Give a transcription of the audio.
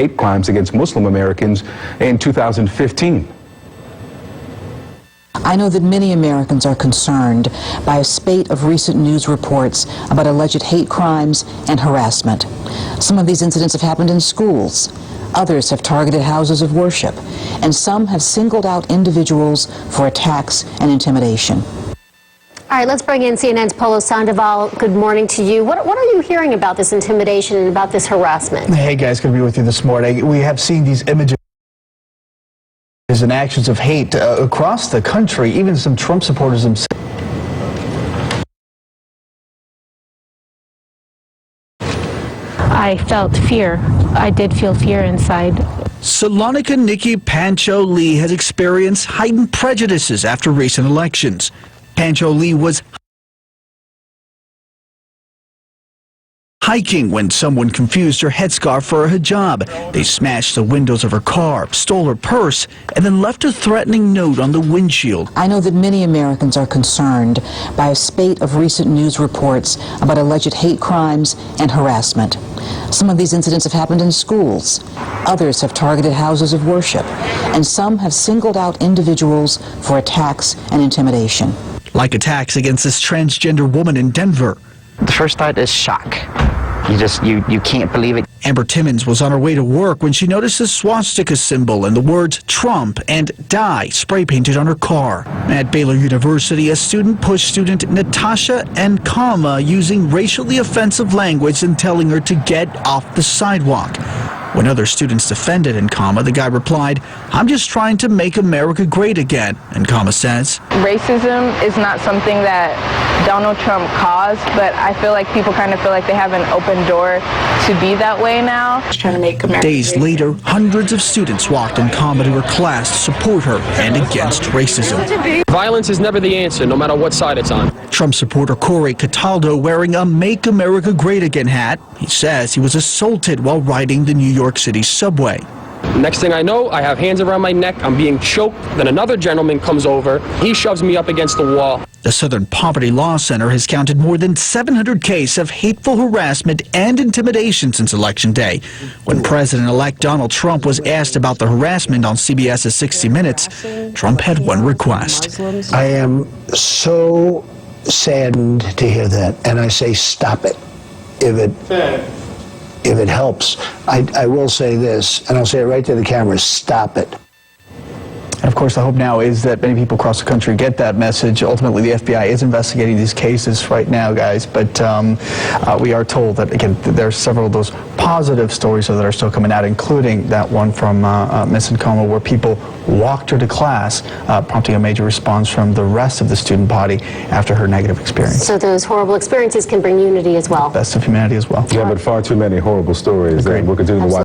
hate crimes against Muslim Americans in 2015. I know that many Americans are concerned by a spate of recent news reports about alleged hate crimes and harassment. Some of these incidents have happened in schools. Others have targeted houses of worship. And some have singled out individuals for attacks and intimidation. All right, let's bring in CNN's Polo Sandoval. Good morning to you. What are you hearing about this intimidation and about this harassment? Hey guys, good to be with you this morning. We have seen these images and actions of hate across the country, even some Trump supporters themselves. I felt fear. I did feel fear inside. Salonika Nikki Pancho Lee has experienced heightened prejudices after recent elections. Pancho Lee was hiking when someone confused her headscarf for a hijab. They smashed the windows of her car, stole her purse, and then left a threatening note on the windshield. I know that many Americans are concerned by a spate of recent news reports about alleged hate crimes and harassment. Some of these incidents have happened in schools. Others have targeted houses of worship. And some have singled out individuals for attacks and intimidation. Like attacks against this transgender woman in Denver. The first thought is shock. You can't believe it. Amber Timmons was on her way to work when she noticed the swastika symbol and the words Trump and die spray painted on her car. At Baylor University, a student pushed student Natasha Nkama using racially offensive language and telling her to get off the sidewalk. When other students defended Nkama, the guy replied, "I'm just trying to make America great again," Nkama says. Racism is not something that Donald Trump caused, but I feel like people kind of feel like they have an open door to be that way now. Trying to make America Days later, hundreds of students walked Nkama to her class to support her and against racism. Violence is never the answer, no matter what side it's on. Trump supporter Corey Cataldo wearing a Make America Great Again hat. He says he was assaulted while riding the New York City subway. Next thing I know, I have hands around my neck, I'm being choked, then another gentleman comes over, he shoves me up against the wall. The Southern Poverty Law Center has counted more than 700 cases of hateful harassment and intimidation since Election Day. When President-elect Donald Trump was asked about the harassment on CBS's 60 Minutes, Trump had one request. I am so saddened to hear that, and I say stop it. If it helps, I will say this, and I'll say it right to the camera, stop it. And of course, the hope now is that many people across the country get that message. Ultimately, the FBI is investigating these cases right now, guys, but we are told that, again, there are several of those positive stories that are still coming out, including that one from Miss Nkama, where people walked her to class, prompting a major response from the rest of the student body after her negative experience. So those horrible experiences can bring unity as well. Best of humanity as well. Yeah, but far too many horrible stories. Agreed. We'll continue to watch.